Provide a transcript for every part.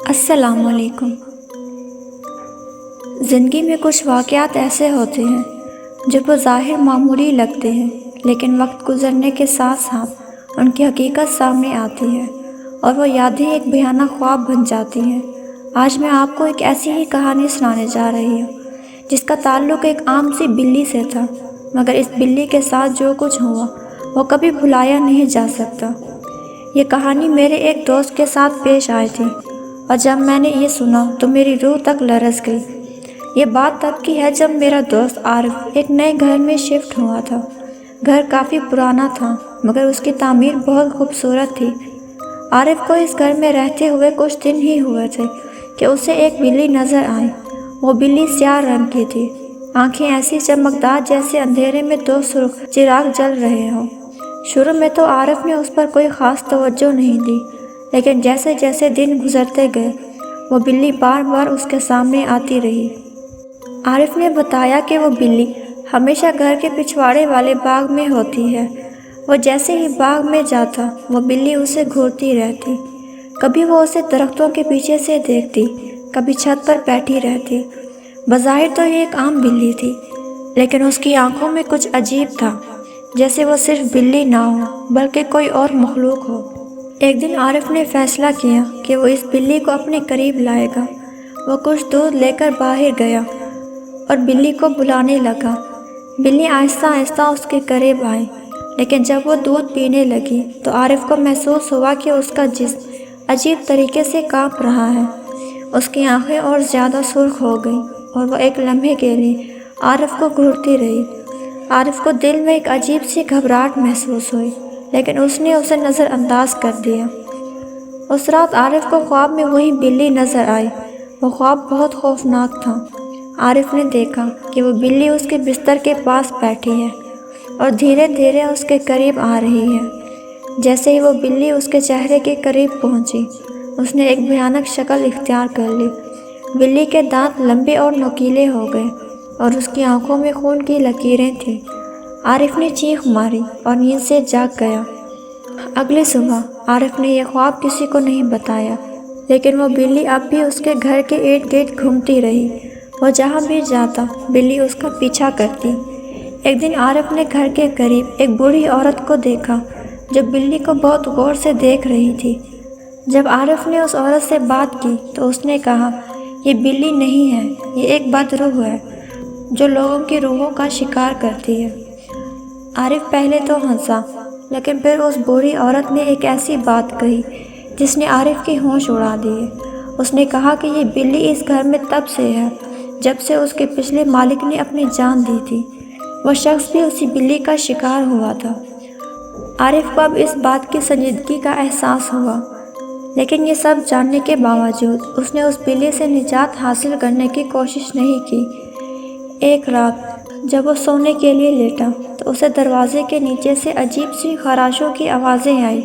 السلام علیکم۔ زندگی میں کچھ واقعات ایسے ہوتے ہیں جو بظاہر معمولی لگتے ہیں، لیکن وقت گزرنے کے ساتھ ساتھ ان کی حقیقت سامنے آتی ہے اور وہ یادیں ایک بھیانک خواب بن جاتی ہیں۔ آج میں آپ کو ایک ایسی ہی کہانی سنانے جا رہی ہوں جس کا تعلق ایک عام سی بلی سے تھا، مگر اس بلی کے ساتھ جو کچھ ہوا وہ کبھی بھلایا نہیں جا سکتا۔ یہ کہانی میرے ایک دوست کے ساتھ پیش آئی تھی، اور جب میں نے یہ سنا تو میری روح تک لرز گئی۔ یہ بات تب کی ہے جب میرا دوست عارف ایک نئے گھر میں شفٹ ہوا تھا۔ گھر کافی پرانا تھا، مگر اس کی تعمیر بہت خوبصورت تھی۔ عارف کو اس گھر میں رہتے ہوئے کچھ دن ہی ہوئے تھے کہ اسے ایک بلی نظر آئی۔ وہ بلی سیاہ رنگ کی تھی، آنکھیں ایسی چمکدار جیسے اندھیرے میں دو سرخ چراغ جل رہے ہوں۔ شروع میں تو عارف نے اس پر کوئی خاص توجہ نہیں دی، لیکن جیسے جیسے دن گزرتے گئے وہ بلی بار بار اس کے سامنے آتی رہی۔ عارف نے بتایا کہ وہ بلی ہمیشہ گھر کے پچھواڑے والے باغ میں ہوتی ہے۔ وہ جیسے ہی باغ میں جاتا وہ بلی اسے گھورتی رہتی۔ کبھی وہ اسے درختوں کے پیچھے سے دیکھتی، کبھی چھت پر بیٹھی رہتی۔ بظاہر تو یہ ایک عام بلی تھی، لیکن اس کی آنکھوں میں کچھ عجیب تھا، جیسے وہ صرف بلی نہ ہو بلکہ کوئی اور مخلوق ہو۔ ایک دن عارف نے فیصلہ کیا کہ وہ اس بلی کو اپنے قریب لائے گا۔ وہ کچھ دودھ لے کر باہر گیا اور بلی کو بلانے لگا۔ بلی آہستہ آہستہ اس کے قریب آئی، لیکن جب وہ دودھ پینے لگی تو عارف کو محسوس ہوا کہ اس کا جسم عجیب طریقے سے کانپ رہا ہے۔ اس کی آنکھیں اور زیادہ سرخ ہو گئیں اور وہ ایک لمحے کے لیے عارف کو گھورتی رہی۔ عارف کو دل میں ایک عجیب سی گھبراہٹ محسوس ہوئی، لیکن اس نے اسے نظر انداز کر دیا۔ اس رات عارف کو خواب میں وہی بلی نظر آئی۔ وہ خواب بہت خوفناک تھا۔ عارف نے دیکھا کہ وہ بلی اس کے بستر کے پاس بیٹھی ہے اور دھیرے دھیرے اس کے قریب آ رہی ہے۔ جیسے ہی وہ بلی اس کے چہرے کے قریب پہنچی، اس نے ایک بھیانک شکل اختیار کر لی۔ بلی کے دانت لمبے اور نوکیلے ہو گئے اور اس کی آنکھوں میں خون کی لکیریں تھیں۔ عارف نے چیخ ماری اور نیند سے جاگ گیا۔ اگلی صبح عارف نے یہ خواب کسی کو نہیں بتایا، لیکن وہ بلی اب بھی اس کے گھر کے ارد گرد گھومتی رہی۔ وہ جہاں بھی جاتا بلی اس کا پیچھا کرتی۔ ایک دن عارف نے گھر کے قریب ایک بوڑھی عورت کو دیکھا جو بلی کو بہت غور سے دیکھ رہی تھی۔ جب عارف نے اس عورت سے بات کی تو اس نے کہا، یہ بلی نہیں ہے، یہ ایک بد روح ہے جو لوگوں کی روحوں کا شکار کرتی ہے۔ عارف پہلے تو ہنسا، لیکن پھر اس بوڑھی عورت نے ایک ایسی بات کہی جس نے عارف کی ہوش اڑا دیے۔ اس نے کہا کہ یہ بلی اس گھر میں تب سے ہے جب سے اس کے پچھلے مالک نے اپنی جان دی تھی۔ وہ شخص بھی اسی بلی کا شکار ہوا تھا۔ عارف کو اب اس بات کی سنجیدگی کا احساس ہوا، لیکن یہ سب جاننے کے باوجود اس نے اس بلی سے نجات حاصل کرنے کی کوشش نہیں کی۔ ایک رات جب وہ سونے کے لیے لیٹا تو اسے دروازے کے نیچے سے عجیب سی خراشوں کی آوازیں آئیں،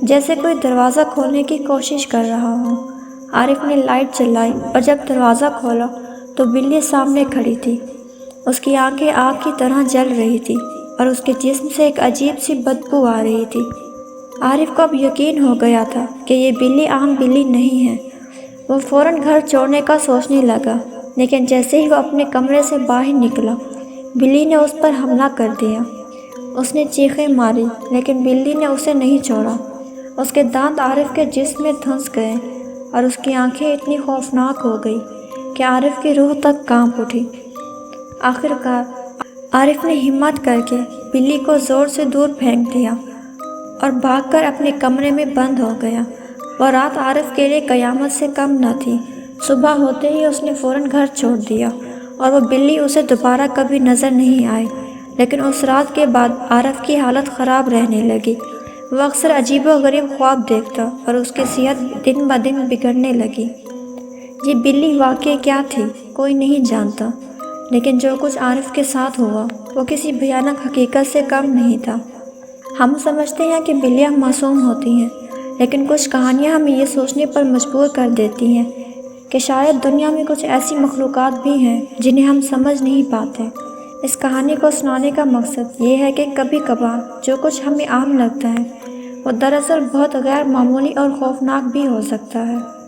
جیسے کوئی دروازہ کھولنے کی کوشش کر رہا ہو۔ عارف نے لائٹ جلائی اور جب دروازہ کھولا تو بلی سامنے کھڑی تھی۔ اس کی آنکھیں آگ کی طرح جل رہی تھی اور اس کے جسم سے ایک عجیب سی بدبو آ رہی تھی۔ عارف کو اب یقین ہو گیا تھا کہ یہ بلی عام بلی نہیں ہے۔ وہ فوراً گھر چھوڑنے کا سوچنے لگا، لیکن جیسے ہی وہ اپنے کمرے سے باہر نکلا بلی نے اس پر حملہ کر دیا۔ اس نے چیخیں ماری، لیکن بلی نے اسے نہیں چھوڑا۔ اس کے دانت عارف کے جسم میں دھنس گئے اور اس کی آنکھیں اتنی خوفناک ہو گئی کہ عارف کی روح تک کانپ اٹھی۔ آخرکار عارف نے ہمت کر کے بلی کو زور سے دور پھینک دیا اور بھاگ کر اپنے کمرے میں بند ہو گیا۔ وہ رات عارف کے لیے قیامت سے کم نہ تھی۔ صبح ہوتے ہی اس نے فوراً گھر چھوڑ دیا اور وہ بلی اسے دوبارہ کبھی نظر نہیں آئی۔ لیکن اس رات کے بعد عارف کی حالت خراب رہنے لگی۔ وہ اکثر عجیب و غریب خواب دیکھتا اور اس کی صحت دن بدن بگڑنے لگی۔ یہ بلی واقعی کیا تھی کوئی نہیں جانتا، لیکن جو کچھ عارف کے ساتھ ہوا وہ کسی بھیانک حقیقت سے کم نہیں تھا۔ ہم سمجھتے ہیں کہ بلیاں معصوم ہوتی ہیں، لیکن کچھ کہانیاں ہمیں یہ سوچنے پر مجبور کر دیتی ہیں کہ شاید دنیا میں کچھ ایسی مخلوقات بھی ہیں جنہیں ہم سمجھ نہیں پاتے۔ اس کہانی کو سنانے کا مقصد یہ ہے کہ کبھی کبھار جو کچھ ہمیں عام لگتا ہے وہ دراصل بہت غیر معمولی اور خوفناک بھی ہو سکتا ہے۔